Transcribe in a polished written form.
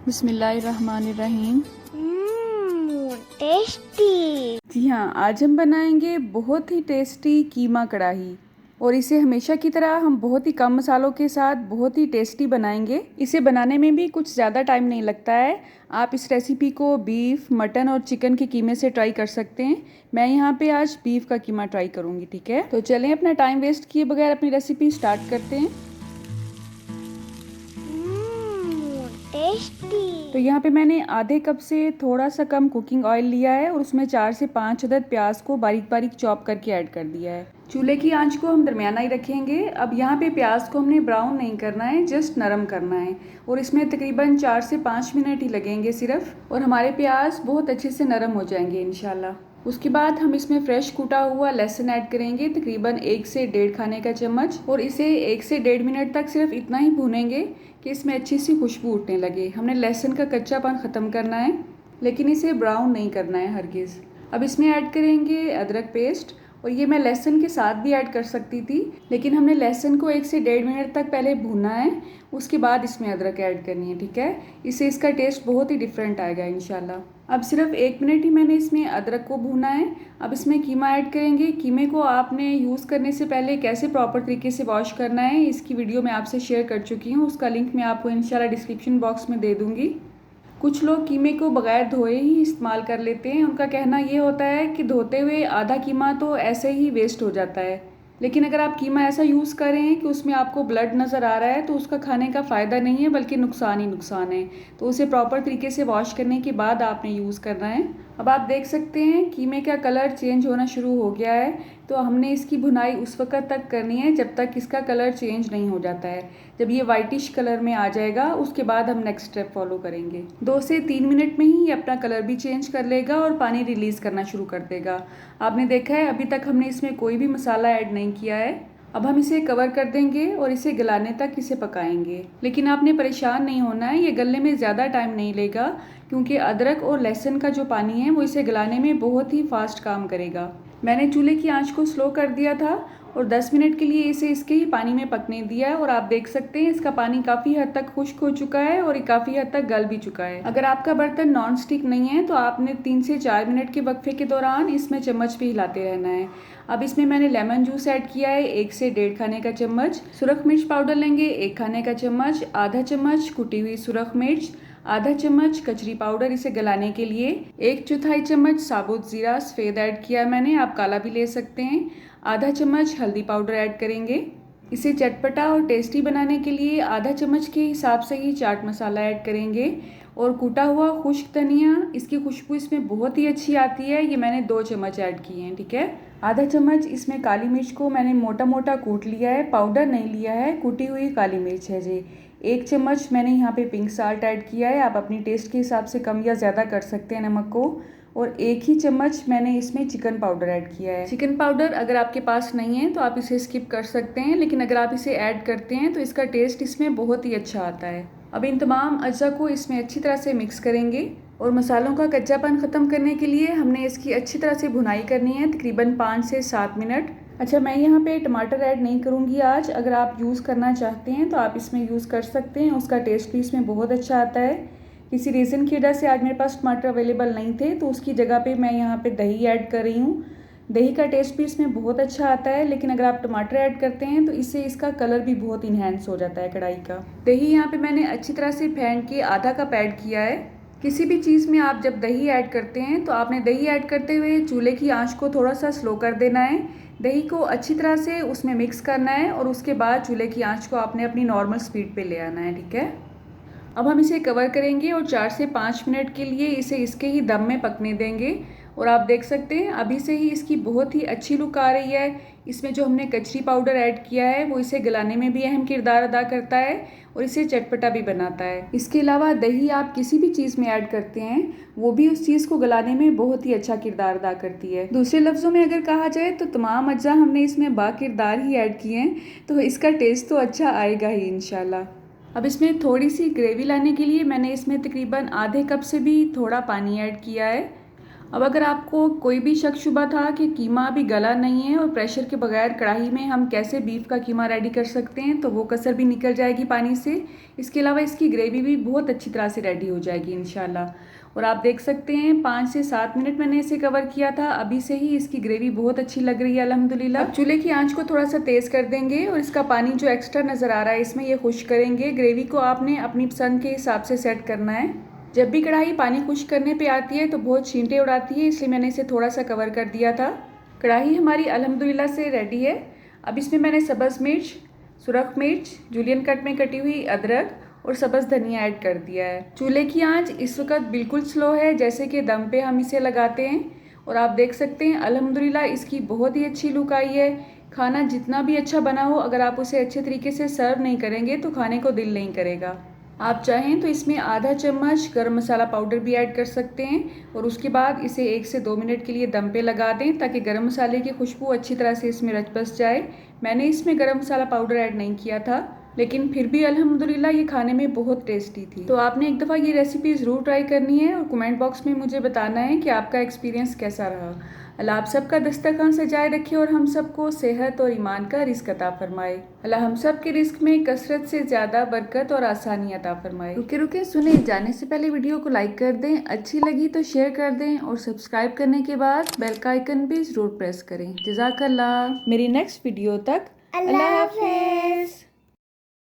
बिस्मिल्लाहिर्रहमानिर्रहीम। टेस्टी। जी हाँ, आज हम बनाएंगे बहुत ही टेस्टी कीमा कढ़ाई। और इसे हमेशा की तरह हम बहुत ही कम मसालों के साथ बहुत ही टेस्टी बनाएंगे। इसे बनाने में भी कुछ ज़्यादा टाइम नहीं लगता है। आप इस रेसिपी को बीफ, मटन और चिकन के कीमे से ट्राई कर सकते हैं। मैं यहाँ पे आज बीफ का कीमा ट्राई करूँगी, ठीक है। तो चलें अपना टाइम वेस्ट किए बगैर अपनी रेसिपी स्टार्ट करते हैं। टेस्टी। तो यहाँ पे मैंने आधे कप से थोड़ा सा कम कुकिंग ऑयल लिया है और उसमें 4 से 5 अदद प्याज को बारीक बारीक चॉप करके ऐड कर दिया है। चूल्हे की आंच को हम दरमियाना ही रखेंगे। अब यहाँ पे प्याज को हमने ब्राउन नहीं करना है, जस्ट नरम करना है। और इसमें तकरीबन 4 से 5 मिनट ही लगेंगे सिर्फ, और हमारे प्याज बहुत अच्छे से नरम हो जाएंगे इंशाल्लाह। उसके बाद हम इसमें फ्रेश कूटा हुआ लहसुन ऐड करेंगे, तकरीबन 1 से 1.5 खाने का चम्मच। और इसे 1 से 1.5 मिनट तक सिर्फ इतना ही भूनेंगे कि इसमें अच्छी सी खुशबू उठने लगे। हमने लहसुन का कच्चापन ख़त्म करना है, लेकिन इसे ब्राउन नहीं करना है हरगिज़। अब इसमें ऐड करेंगे अदरक पेस्ट, और ये मैं लहसुन के साथ भी ऐड कर सकती थी, लेकिन हमने लहसुन को 1 से 1.5 मिनट तक पहले भूनना है, उसके बाद इसमें अदरक ऐड करनी है, ठीक है। इससे इसका टेस्ट बहुत ही डिफरेंट आएगा इंशाल्लाह। अब सिर्फ 1 मिनट ही मैंने इसमें अदरक को भूना है। अब इसमें कीमा ऐड करेंगे। कीमे को आपने यूज़ करने से पहले कैसे प्रॉपर तरीके से वॉश करना है, इसकी वीडियो मैं आपसे शेयर कर चुकी हूँ। उसका लिंक मैं आपको इंशाल्लाह डिस्क्रिप्शन बॉक्स में दे दूँगी। कुछ लोग कीमे को बगैर धोए ही इस्तेमाल कर लेते हैं। उनका कहना ये होता है कि धोते हुए आधा कीमा तो ऐसे ही वेस्ट हो जाता है। लेकिन अगर आप कीमा ऐसा यूज़ कर रहे हैं कि उसमें आपको ब्लड नज़र आ रहा है, तो उसका खाने का फ़ायदा नहीं है, बल्कि नुकसान ही नुकसान है। तो उसे प्रॉपर तरीके से वॉश करने के बाद आपने यूज़ करना है। अब आप देख सकते हैं कीमे का कलर चेंज होना शुरू हो गया है। तो हमने इसकी भुनाई उस वक्त तक करनी है जब तक इसका कलर चेंज नहीं हो जाता है। जब ये वाइटिश कलर में आ जाएगा, उसके बाद हम नेक्स्ट स्टेप फॉलो करेंगे। 2 से 3 मिनट में ही ये अपना कलर भी चेंज कर लेगा और पानी रिलीज़ करना शुरू कर देगा। आपने देखा है अभी तक हमने इसमें कोई भी मसाला ऐड नहीं किया है। अब हम इसे कवर कर देंगे और इसे गलाने तक इसे पकाएंगे। लेकिन आपने परेशान नहीं होना है, ये गलने में ज़्यादा टाइम नहीं लेगा, क्योंकि अदरक और लहसुन का जो पानी है वो इसे गलाने में बहुत ही फास्ट काम करेगा। मैंने चूल्हे की आंच को स्लो कर दिया था और 10 मिनट के लिए इसे इसके ही पानी में पकने दिया है। और आप देख सकते हैं इसका पानी काफ़ी हद तक खुश्क हो चुका है और ये काफ़ी हद तक गल भी चुका है। अगर आपका बर्तन नॉन स्टिक नहीं है तो आपने 3 से 4 मिनट के वक्फे के दौरान इसमें चम्मच भी हिलाते रहना है। अब इसमें मैंने लेमन जूस ऐड किया है 1 से 1.5 खाने का चम्मच। सुरख मिर्च पाउडर लेंगे 1 खाने का चम्मच, आधा चम्मच कुटी हुई सुरख मिर्च, आधा चम्मच कचरी पाउडर इसे गलाने के लिए, 1/4 चम्मच साबुत ज़ीरा सफ़ेद ऐड किया है मैंने, आप काला भी ले सकते हैं, आधा चम्मच हल्दी पाउडर ऐड करेंगे। इसे चटपटा और टेस्टी बनाने के लिए आधा चम्मच के हिसाब से ही चाट मसाला ऐड करेंगे। और कूटा हुआ खुश्क धनिया, इसकी खुशबू इसमें बहुत ही अच्छी आती है। ये मैंने 2 चम्मच ऐड किए हैं, ठीक है। आधा चम्मच इसमें काली मिर्च को मैंने मोटा मोटा कूट लिया है, पाउडर नहीं लिया है, कूटी हुई काली मिर्च है जी। 1 चम्मच मैंने यहाँ पे पिंक साल्ट ऐड किया है, आप अपनी टेस्ट के हिसाब से कम या ज़्यादा कर सकते हैं नमक को। और 1 ही चम्मच मैंने इसमें चिकन पाउडर ऐड किया है। चिकन पाउडर अगर आपके पास नहीं है तो आप इसे स्किप कर सकते हैं, लेकिन अगर आप इसे ऐड करते हैं तो इसका टेस्ट इसमें बहुत ही अच्छा आता है। अब इन तमाम अज्जा को इसमें अच्छी तरह से मिक्स करेंगे। और मसालों का कच्चापन ख़त्म करने के लिए हमने इसकी अच्छी तरह से भुनाई करनी है, तकरीबन 5 से 7 मिनट। अच्छा, मैं यहाँ पे टमाटर ऐड नहीं करूँगी आज। अगर आप यूज़ करना चाहते हैं तो आप इसमें यूज़ कर सकते हैं, उसका टेस्ट भी इसमें बहुत अच्छा आता है। किसी रीज़न की वजह से आज मेरे पास टमाटर अवेलेबल नहीं थे, तो उसकी जगह पे मैं यहाँ पे दही ऐड कर रही हूँ। दही का टेस्ट भी इसमें बहुत अच्छा आता है, लेकिन अगर आप टमाटर ऐड करते हैं तो इससे इसका कलर भी बहुत इन्हेंस हो जाता है कढ़ाई का। दही यहाँ पे मैंने अच्छी तरह से फेंट के आधा कप ऐड किया है। किसी भी चीज़ में आप जब दही ऐड करते हैं तो आपने दही ऐड करते हुए चूल्हे की आंच को थोड़ा सा स्लो कर देना है। दही को अच्छी तरह से उसमें मिक्स करना है और उसके बाद चूल्हे की आंच को आपने अपनी नॉर्मल स्पीड पे ले आना है, ठीक है। अब हम इसे कवर करेंगे और 4 से 5 मिनट के लिए इसे इसके ही दम में पकने देंगे। और आप देख सकते हैं अभी से ही इसकी बहुत ही अच्छी लुक आ रही है। इसमें जो हमने कचरी पाउडर ऐड किया है वो इसे गलाने में भी अहम किरदार अदा करता है और इसे चटपटा भी बनाता है। इसके अलावा दही आप किसी भी चीज़ में ऐड करते हैं वो भी उस चीज़ को गलाने में बहुत ही अच्छा किरदार अदा करती है। दूसरे लफ्ज़ों में अगर कहा जाए तो तमाम अज्जा हमने इसमें बाकिरदार ही ऐड किए हैं, तो इसका टेस्ट तो अच्छा आएगा ही इंशाल्लाह। अब इसमें थोड़ी सी ग्रेवी लाने के लिए मैंने इसमें तकरीबन आधे कप से भी थोड़ा पानी ऐड किया है। अब अगर आपको कोई भी शक शुबा था कि कीमा अभी गला नहीं है और प्रेशर के बगैर कढ़ाई में हम कैसे बीफ का कीमा रेडी कर सकते हैं, तो वो कसर भी निकल जाएगी पानी से। इसके अलावा इसकी ग्रेवी भी बहुत अच्छी तरह से रेडी हो जाएगी इंशाल्लाह। और आप देख सकते हैं 5 से 7 मिनट मैंने इसे कवर किया था, अभी से ही इसकी ग्रेवी बहुत अच्छी लग रही है अल्हम्दुलिल्लाह। अब चूल्हे की आंच को थोड़ा सा तेज़ कर देंगे और इसका पानी जो एक्स्ट्रा नज़र आ रहा है इसमें ये खुश्क करेंगे। ग्रेवी को आपने अपनी पसंद के हिसाब से सेट करना है। जब भी कढ़ाई पानी खुश्क करने पे आती है तो बहुत छींटे उड़ाती है, इसलिए मैंने इसे थोड़ा सा कवर कर दिया था। कढ़ाई हमारी अल्हम्दुलिल्लाह से रेडी है। अब इसमें मैंने सब्ज़ मिर्च, सुरख मिर्च, जूलियन कट में कटी हुई अदरक और सब्ज़ धनिया ऐड कर दिया है। चूल्हे की आंच इस वक्त बिल्कुल स्लो है, जैसे कि दम पे हम इसे लगाते हैं। और आप देख सकते हैं अल्हम्दुलिल्लाह इसकी बहुत ही अच्छी लुक आई है। खाना जितना भी अच्छा बना हो, अगर आप उसे अच्छे तरीके से सर्व नहीं करेंगे तो खाने को दिल नहीं करेगा। आप चाहें तो इसमें आधा चम्मच गरम मसाला पाउडर भी ऐड कर सकते हैं और उसके बाद इसे 1 से 2 मिनट के लिए दम पे लगा दें, ताकि गरम मसाले की खुशबू अच्छी तरह से इसमें रच बस जाए। मैंने इसमें गरम मसाला पाउडर ऐड नहीं किया था, लेकिन फिर भी अल्हम्दुलिल्लाह ये खाने में बहुत टेस्टी थी। तो आपने एक दफ़ा ये रेसिपी ज़रूर ट्राई करनी है और कमेंट बॉक्स में मुझे बताना है कि आपका एक्सपीरियंस कैसा रहा। अल्लाह आप सबका दस्तरखान सजाए रखे और हम सबको सेहत और ईमान का रिस्क अता फरमाए। अल्लाह हम सब के रिस्क में कसरत से ज़्यादा बरकत और आसानी अता फरमाए। रुके रुके सुने, जाने से पहले वीडियो को लाइक कर दें, अच्छी लगी तो शेयर कर दें और सब्सक्राइब करने के बाद बेल का आइकन भी ज़रूर प्रेस करें। जज़ाकल्लाह। मेरी नेक्स्ट वीडियो तक अल्लाह हाफिज़।